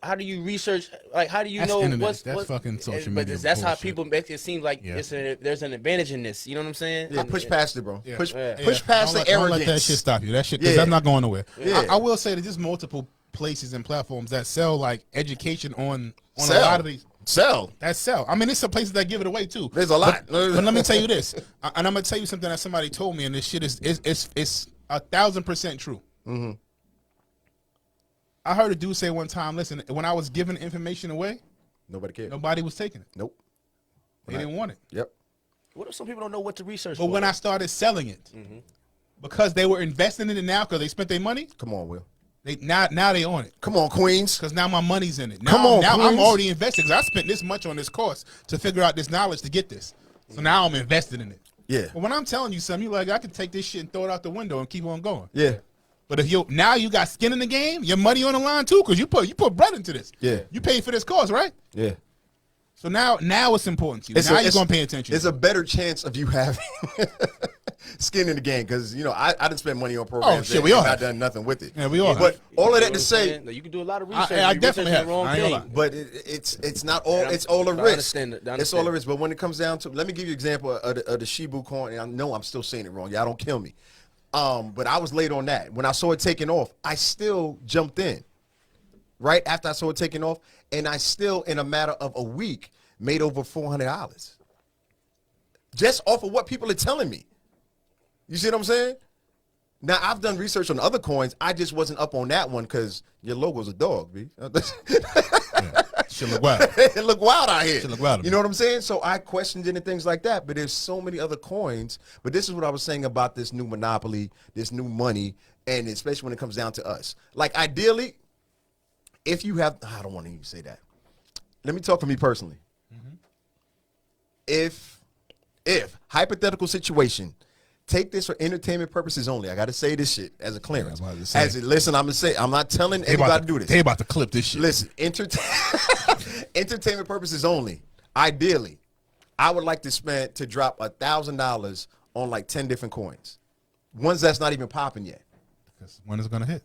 how do you research? Like, how do you know what's fucking social media? But that's how people make it seem like there's an advantage in this. You know what I'm saying? Yeah, push past it, bro. Yeah. Push past the arrogance. Don't let that shit stop you. That shit, because that's not going nowhere. Yeah. I will say that there's multiple places and platforms that sell like education on a lot of these. That's sell. I mean, it's some places that give it away too. There's a lot. But let me tell you this, and I'm gonna tell you something that somebody told me, and this shit is 1,000% true. Mm-hmm. I heard a dude say one time, listen, when I was giving information away, nobody cared. Nobody was taking it. Nope. They didn't want it. Yep. What if some people don't know what to research? But when I started selling it, because they were investing in it now, because they spent their money. Come on, Will. Now they own it. Come on, Queens. Because now my money's in it. Now I'm already invested, because I spent this much on this course to figure out this knowledge to get this. So now I'm invested in it. Yeah. But when I'm telling you something, you're like, I can take this shit and throw it out the window and keep on going. Yeah. But if you got skin in the game, your money on the line too, because you put bread into this. Yeah. You paid for this course, right? Yeah. So now it's important to you. Now you're going to pay attention. It's a better chance of you having skin in the game, because, I didn't spend money on programs. Oh, shit, we all have. Not done nothing with it. Yeah, we all have. But all of that to say, you can do a lot of research. I definitely have. But it's not all. It's all a risk. It's all a risk. But when it comes down to, let me give you an example of the Shibu coin. And I know I'm still saying it wrong. Y'all don't kill me. But I was late on that. When I saw it taking off, I still jumped in. Right after I saw it taking off, and I still, in a matter of a week, made over $400 just off of what people are telling me. You see what I'm saying? Now, I've done research on other coins. I just wasn't up on that one because your logo's a dog, B. Should look wild. It look wild out here. Should look wild. You know what I'm saying? So I questioned it and things like that. But there's so many other coins. But this is what I was saying about this new monopoly, this new money, and especially when it comes down to us. Like, ideally, if you have, I don't want to even say that. Let me talk for me personally. If hypothetical situation, take this for entertainment purposes only. I got to say this shit as a clearance. Listen, I'm gonna say, I'm not telling anybody to do this. They about to clip this shit. Listen, entertainment purposes only. Ideally, I would like to drop $1,000 on like 10 different coins, ones that's not even popping yet. Because when is it gonna hit?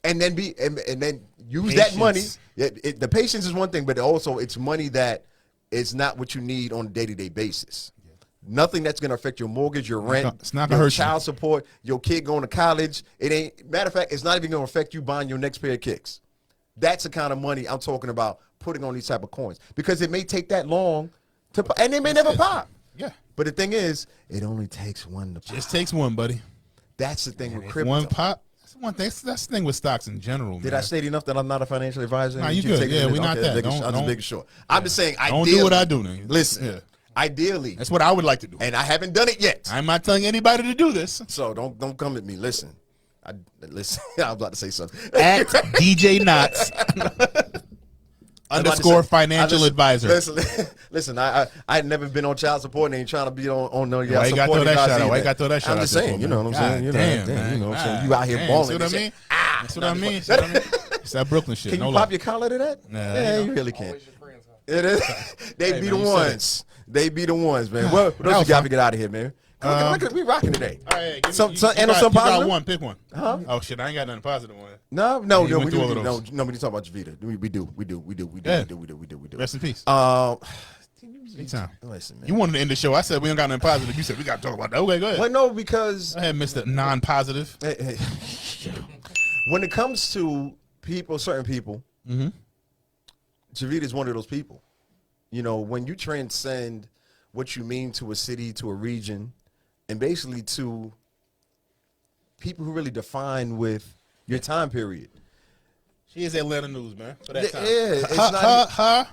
And then use that money. The patience is one thing, but also it's money that is not what you need on a day-to-day basis. Nothing that's going to affect your mortgage, your rent, it's not your hurt child support, your kid going to college. It ain't. Matter of fact, it's not even going to affect you buying your next pair of kicks. That's the kind of money I'm talking about putting on these type of coins, because it may take that long to, and it may never pop. Yeah. But the thing is, it only takes one to pop. Just takes one, buddy. That's the thing with crypto. One pop. That's one thing. That's the thing with stocks in general. Did I state enough that I'm not a financial advisor? Nah, you good. Yeah, we're not that. I'm just big short. I'm just saying. Don't do what I do, nigga. Listen. Yeah. Ideally, that's what I would like to do, and I haven't done it yet. I'm not telling anybody to do this, so don't come at me. Listen, listen. I was about to say something. At DJ Knots _ financial advisor. Listen. I had never been on child support and ain't trying to be on no. Why you got to throw that shot out? Why you got to throw that shot out? I'm just saying. You know what I'm saying? You know what I'm saying? You out here balling. That's what I mean. That's what I mean. It's that Brooklyn shit. Can you pop your collar to that? Nah, yeah, you really can't. It is. They be the ones. They be the ones, man. What else you got to get out of here, man? We rocking today. All right, some positive. Got one. Pick one. Huh? Oh shit, I ain't got nothing positive on it. No. We do. No, when you talk about Jovita, we do. Rest in peace. Anytime. Listen, man. You wanted to end the show. I said we don't got nothing positive. You said we got to talk about that. Okay, go ahead. Well, no, because I had Mr. Non-positive. When it comes to people, certain people, Jovita is one of those people. You know, when you transcend what you mean to a city, to a region, and basically to people who really define with your time period. She is Atlanta news, man. For that time. Yeah,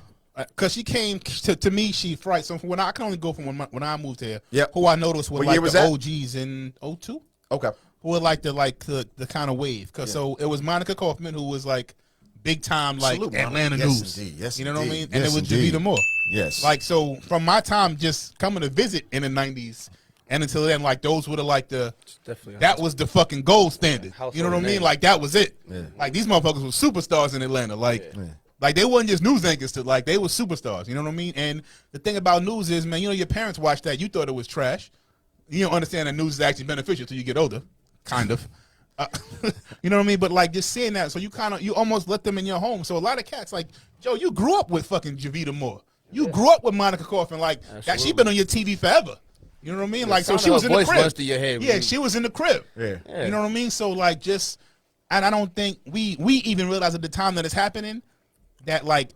because she came to me, she fright. So when I can only go from when I moved here. Yep. Who I noticed were like the OGs in 02. Okay. Who were like the kind of wave. Cause so it was Monica Kaufman, who was like big time like Salute, Atlanta news. Indeed. Yes, you know what I mean? Yes, and it was Jovita Moore. Yes. Like so from my time just coming to visit in the 90s and until then, like those were like that was the fucking gold standard. You know what I mean? Like that was it. Yeah. Like these motherfuckers were superstars in Atlanta. Like like they wasn't just news anchors to like they were superstars. You know what I mean? And the thing about news is, man, you know your parents watched that, you thought it was trash. You don't understand that news is actually beneficial till you get older, kind of. You know what I mean? But like just seeing that, so you almost let them in your home. So a lot of cats like, Joe, you grew up with fucking Jovita Moore. You grew up with Monica Kaufman. Like she been on your TV forever. You know what I mean? Like so she was in the crib. Your head, yeah, she was in the crib. Yeah. You know what I mean? So like just, and I don't think we even realize at the time that it's happening that like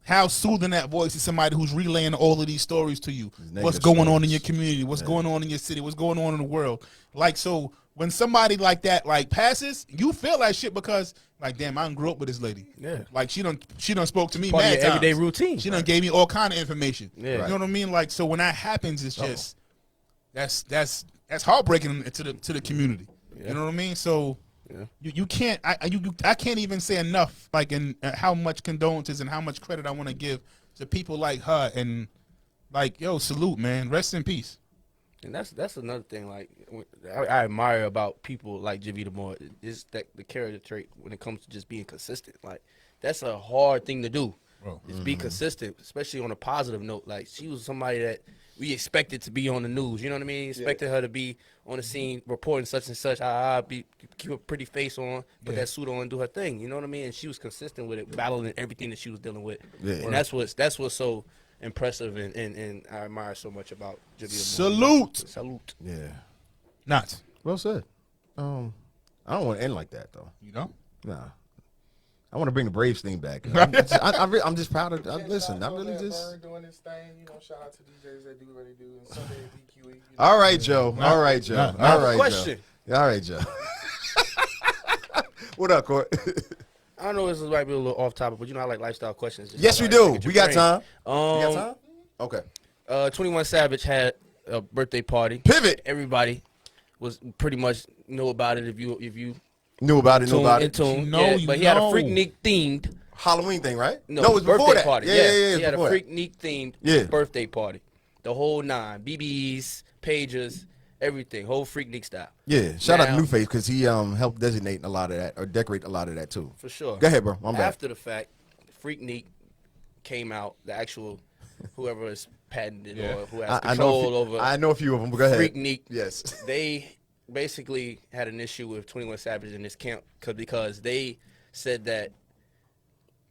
how soothing that voice is somebody who's relaying all of these stories to you. What's going on in your community? What's going on in your city? What's going on in the world? Like so. When somebody like that like passes, you feel that shit because like damn, I done grew up with this lady. Yeah. Like she done spoke to me part mad of your times. everyday routine. She done gave me all kind of information. Yeah. You know what I mean? Like so when that happens, it's just that's heartbreaking to the community. Yeah. You know what I mean? So you can't I can't even say enough like in how much condolences and how much credit I want to give to people like her and like yo salute man, rest in peace. And that's another thing. Like I admire about people like Jovita Moore is that the character trait when it comes to just being consistent. Like that's a hard thing to do. Is be consistent, especially on a positive note. Like she was somebody that we expected to be on the news. You know what I mean? Expected her to be on the scene reporting such and such. Keep a pretty face on, put that suit on, and do her thing. You know what I mean? And she was consistent with it, battling everything that she was dealing with. Yeah. And that's what's so impressive and I admire so much about Jovita Moore. Salute. Yeah. Not. Well said. I don't want to end like that though. You don't? Nah. I want to bring the Braves thing back. I'm just proud of. Listen, I really just doing this thing. You know, shout out to DJs that do what they do. And Sunday at DQE. All right, Joe. All right, Joe. All right, question. Joe. All right, Joe. What up, Court? I don't know. This might be a little off topic, but you know I like lifestyle questions. Yes, we do. We got time. We got time. Okay. 21 Savage had a birthday party. Pivot. Everybody was pretty much know about it if you knew about it. But he had a Freaknik themed Halloween thing, right? No, it was birthday before that. Party. Yeah. He had a Freaknik themed birthday party. The whole 9. BBs, pagers, everything. Whole Freaknik style. Yeah. Shout out to Newface because he helped designate a lot of that or decorate a lot of that too. For sure. Go ahead, bro. I'm back. After the fact, Freaknik came out, the actual whoever is patented or who has control over. I know a few of them. But go ahead. Freaknik. Yes. They basically had an issue with 21 Savage in this camp because they said that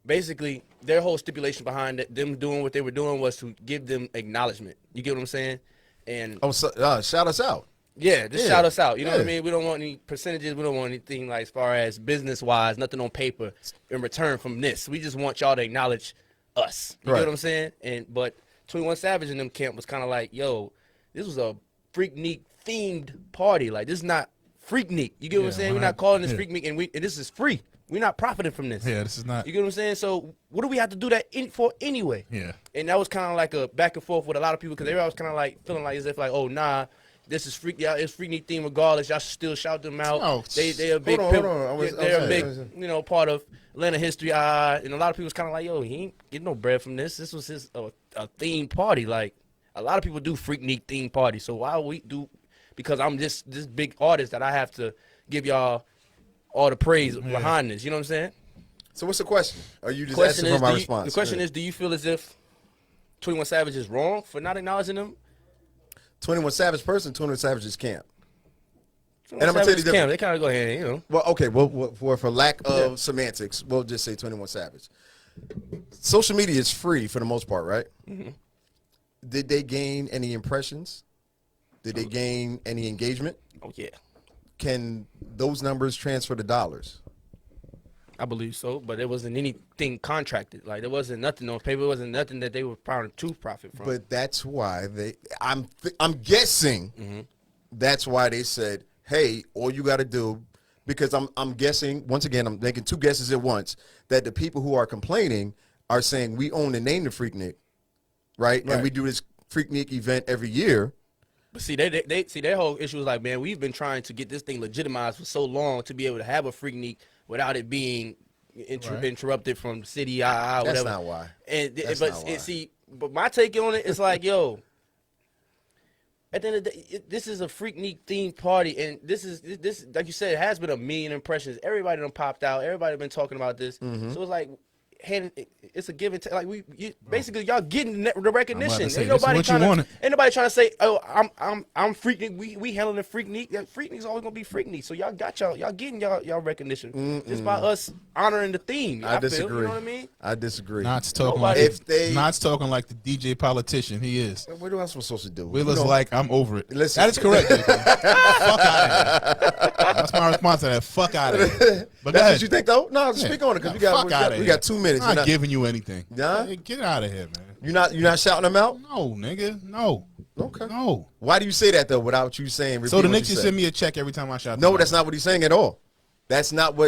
basically their whole stipulation behind them doing what they were doing was to give them acknowledgement. You get what I'm saying? And shout us out. Yeah, just shout us out. You know what I mean? We don't want any percentages. We don't want anything like as far as business-wise, nothing on paper in return from this. We just want y'all to acknowledge us. You get what I'm saying? But 21 Savage in them camp was kind of like, yo, this was a Freaknik themed party. Like, this is not Freaknik. You get what I'm saying? We're not calling this Freaknik, and this is free. We're not profiting from this. Yeah, this is not. You get what I'm saying? So what do we have to do that for anyway? Yeah. And that was kind of like a back and forth with a lot of people because everybody was kind of like feeling like as if like, oh, nah. This is it's Freaknik theme regardless. Y'all should still shout them out. No. They're a big, they're a big, part of Atlanta history. And a lot of people was kind of like, yo, he ain't getting no bread from this. This was his a theme party. Like a lot of people do Freaknik theme parties. So why we do? Because I'm this big artist that I have to give y'all all the praise behind this. You know what I'm saying? So what's the question? Are you just asking for my response? The question is, do you feel as if 21 Savage is wrong for not acknowledging them? 21 Savage person, 21 Savage's camp. And I'm gonna tell you camp. They kind of go ahead, you know. Well, okay. Well, for lack of semantics, we'll just say 21 Savage. Social media is free for the most part, right? Mm-hmm. Did they gain any impressions? Did they gain any engagement? Oh yeah. Can those numbers transfer to dollars? I believe so, but there wasn't anything contracted. Like there wasn't nothing on paper. It wasn't nothing that they were trying to profit from. But that's why I'm guessing that's why they said, hey, all you got to do, because I'm guessing, once again, I'm making two guesses at once, that the people who are complaining are saying we own the name of Freaknik, right? And we do this Freaknik event every year. But see, they see their whole issue is like, man, we've been trying to get this thing legitimized for so long to be able to have a Freaknik without it being interrupted from city, whatever. That's not why. But my take on it is like, yo, at the end of the day, this is a Freaknik themed party, and this like you said, it has been 1 million impressions. Everybody done popped out. Everybody been talking about this. So it's like, it's a give and take. Like basically, y'all getting the recognition. Ain't nobody trying to say, "Oh, I'm Freaknik." We handling the Freaknik. Freaknik's always gonna be Freaknik. So y'all getting y'all recognition just by us honoring the theme. I disagree. Feel, you know what I mean? I disagree. Not talking like the DJ politician he is. What else was supposed to do? Will's like, I'm over it. Listen. That is correct. Fuck out of here. That's my response to that. Fuck out of here. But that's what you think, though? No, speak on it because we got 2 minutes. I'm not giving you anything. Nah? Hey, get out of here, man. You're not shouting them out? No, nigga. No. Okay. No. Why do you say that though without you saying? So the Knicks just send me a check every time I shout. No, that's not what he's saying at all. That's not the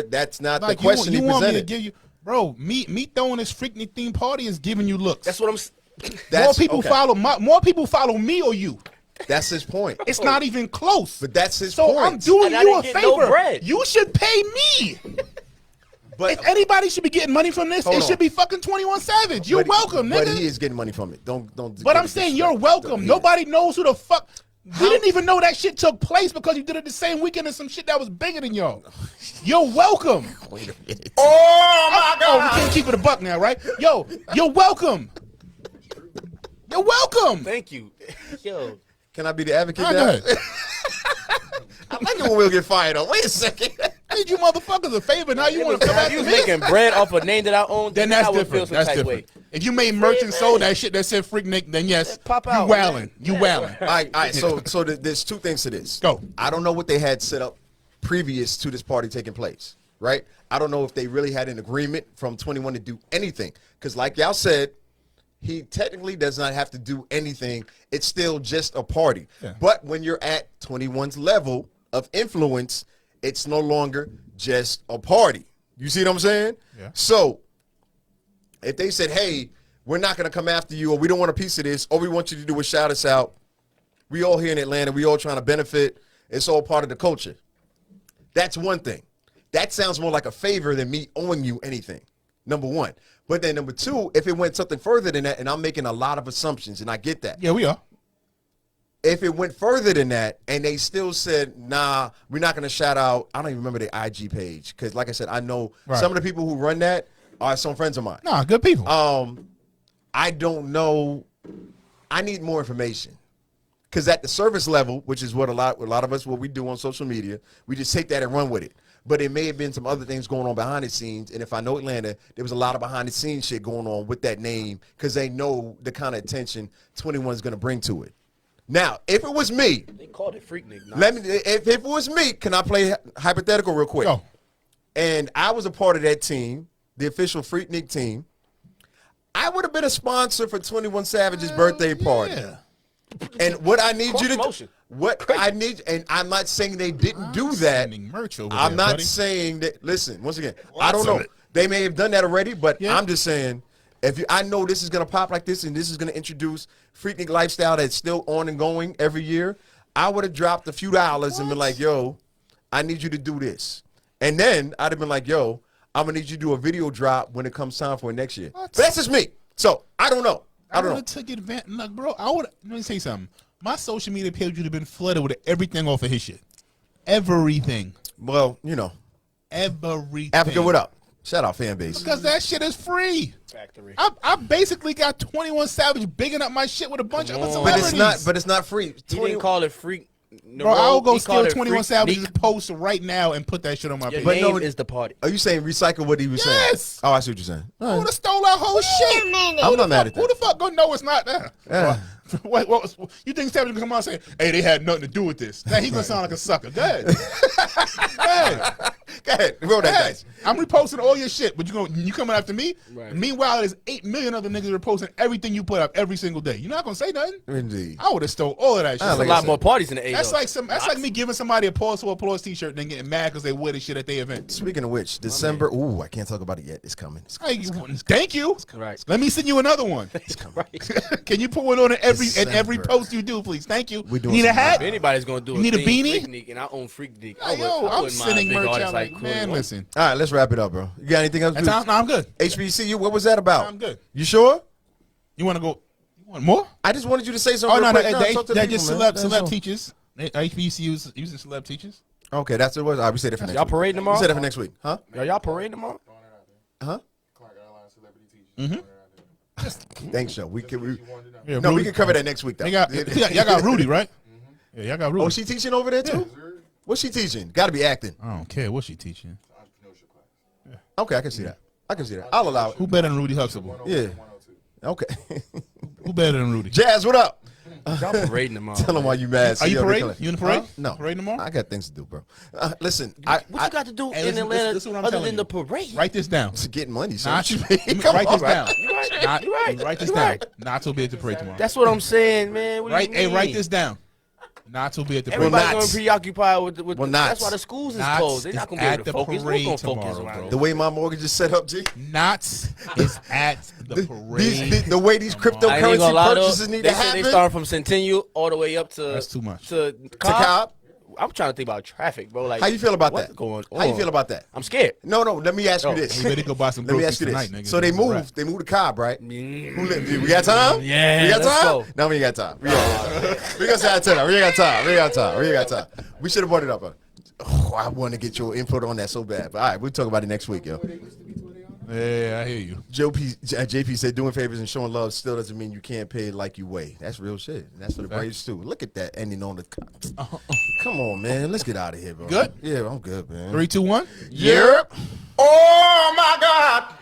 question he presented. You want me to give you, bro? Me throwing this Freaknik theme party is giving you looks. That's what I'm. More people follow me or you. That's his point. It's not even close. But that's his point. So I'm doing you a favor. You should pay me. But if anybody should be getting money from this, it should be fucking 21 Savage. You're welcome, nigga. But he is getting money from it. Don't. But I'm saying you're welcome. Nobody knows who the fuck. We didn't even know that shit took place because you did it the same weekend as some shit that was bigger than y'all. You're welcome. Wait a minute. Oh my God. We can't keep it a buck now, right? Yo, you're welcome. You're welcome. Thank you. Yo. Can I be the advocate now? I like it when we'll get fired on. Wait a second. I did you motherfuckers a favor. Now you want to come back? You was making bread off a name that I own. Then that's different. That's different. If you made merch and sold that shit that said Freaknik, then yes, pop out, you wildin'. You wildin'. All right. So there's two things to this. Go. I don't know what they had set up previous to this party taking place, right? I don't know if they really had an agreement from 21 to do anything. Because like y'all said, he technically does not have to do anything. It's still just a party. Yeah. But when you're at 21's level of influence, it's no longer just a party. You see what I'm saying? Yeah. So if they said, hey, we're not going to come after you, or we don't want a piece of this, all we want you to do is shout us out. We all here in Atlanta. We all trying to benefit. It's all part of the culture. That's one thing. That sounds more like a favor than me owing you anything, number one. But then number two, if it went something further than that, and I'm making a lot of assumptions, and I get that. Yeah, we are. If it went further than that and they still said, nah, we're not going to shout out, I don't even remember the IG page. Because like I said, I know some of the people who run that are some friends of mine. Nah, good people. I don't know I need more information. Because at the service level, which is what a lot of us, what we do on social media, we just take that and run with it. But it may have been some other things going on behind the scenes. And if I know Atlanta, there was a lot of behind the scenes shit going on with that name because they know the kind of attention 21 is going to bring to it. Now, if it was me, they called it Freaknik. If it was me, can I play hypothetical real quick? Go. And I was a part of that team, the official Freaknik team. I would have been a sponsor for 21 Savage's birthday party. Yeah. And what I need you to and I'm not saying they didn't do that. I'm not saying that. Listen, once again, I don't know. They may have done that already, but I'm just saying, I know this is gonna pop like this, and this is gonna introduce Freaknik lifestyle that's still on and going every year. I would have dropped a few dollars and been like, "Yo, I need you to do this," and then I'd have been like, "Yo, I'm gonna need you to do a video drop when it comes time for it next year." But that's just me. So I don't know. I don't know. Took advantage. Look, bro, let me say something. My social media page would have been flooded with everything off of his shit. Everything. Well, you know. Everything. Africa, what up? Shout out fan base. Because that shit is free. Factory. I basically got 21 Savage bigging up my shit with a bunch of celebrities. But it's not free. He didn't call it free. No, bro, I'll go steal 21 Savage's post right now and put that shit on my page. But name is the party. Are you saying recycle what he was saying? Yes. Oh, I see what you're saying. I would have stole our whole shit. I'm not mad at that. Who the fuck gonna know it's not there? Yeah. What you think Savage gonna come out and say, "Hey, they had nothing to do with this"? Now he's gonna sound like a sucker. Go ahead. Go ahead. Roll that dice. I'm reposting all your shit, but you coming after me? Right. Meanwhile, there's 8 million other niggas reposting everything you put up every single day. You're not gonna say nothing. Indeed. I would have stole all of that shit. There's a lot more parties in the A. That's like me giving somebody a pause for applause T-shirt and then getting mad because they wear the shit at their event. Speaking of which, December. Ooh, I can't talk about it yet. It's coming. Thank you. Right. Let me send you another one. It's coming. Can you put one on in every post you do, please? Thank you. We doing need a hat? If anybody's gonna do You need a beanie? Freaknik, and I own Freaknik. I'm sending merch out like, man, listen. All right, let's wrap it up, bro. You got anything else? No, I'm good. HBCU, what was that about? I'm good. You sure? You want to go? You want more? I just wanted you to say something. Oh, no, real quick. they just celeb teachers. HBCUs using celeb teachers. Okay, that's what it was. All right, we said it for next week. Y'all parading tomorrow? We said it for next week. Huh? Y'all parading tomorrow? Huh? Thanks, Joe. We can cover that next week, though. Y'all got Rudy, right? Yeah, y'all got Rudy. Oh, she teaching over there, too? What's she teaching? Got to be acting. I don't care what she teaching. Okay, I can see that. I'll allow it. Who better than Rudy Huxtable? Yeah. Okay. Who better than Rudy? Jazz, what up? Y'all parading tomorrow. Tell them why you mad. Are you parading? You in the parade? No. Parading tomorrow? I got things to do, bro. Listen. What you got to do in Atlanta other than the parade? Write this down. To getting money, so write this down. You're right. Write this down. Not to be at the parade tomorrow. That's what I'm saying, man. Write this down. Not to be at the parade. Everybody's going to be preoccupied with that's why the schools is closed. They're not going to be able to focus. We're going to focus around the way my mortgage is set up, G. Knots is at the parade. The way these cryptocurrency purchases need to happen. They start from Centennial all the way up to that's too much. To Cobb. I'm trying to think about traffic, bro. Like, how you feel about that? Going on? How you feel about that? I'm scared. No. Let me ask you this. You better go buy some groceries tonight, nigga. So they moved to Cobb, right? We got time? Yeah. We got time? Go. No, we ain't got time. We got time. We should have brought it up. Oh, I want to get your input on that so bad. But all right, we'll talk about it next week, yo. Yeah, I hear you. JP said doing favors and showing love still doesn't mean you can't pay like you weigh. That's real shit. And that's for the Braves too. Look at that ending on the. Come on, man. Let's get out of here, bro. Good? Yeah, I'm good, man. 3, 2, 1. Yep. Oh my God.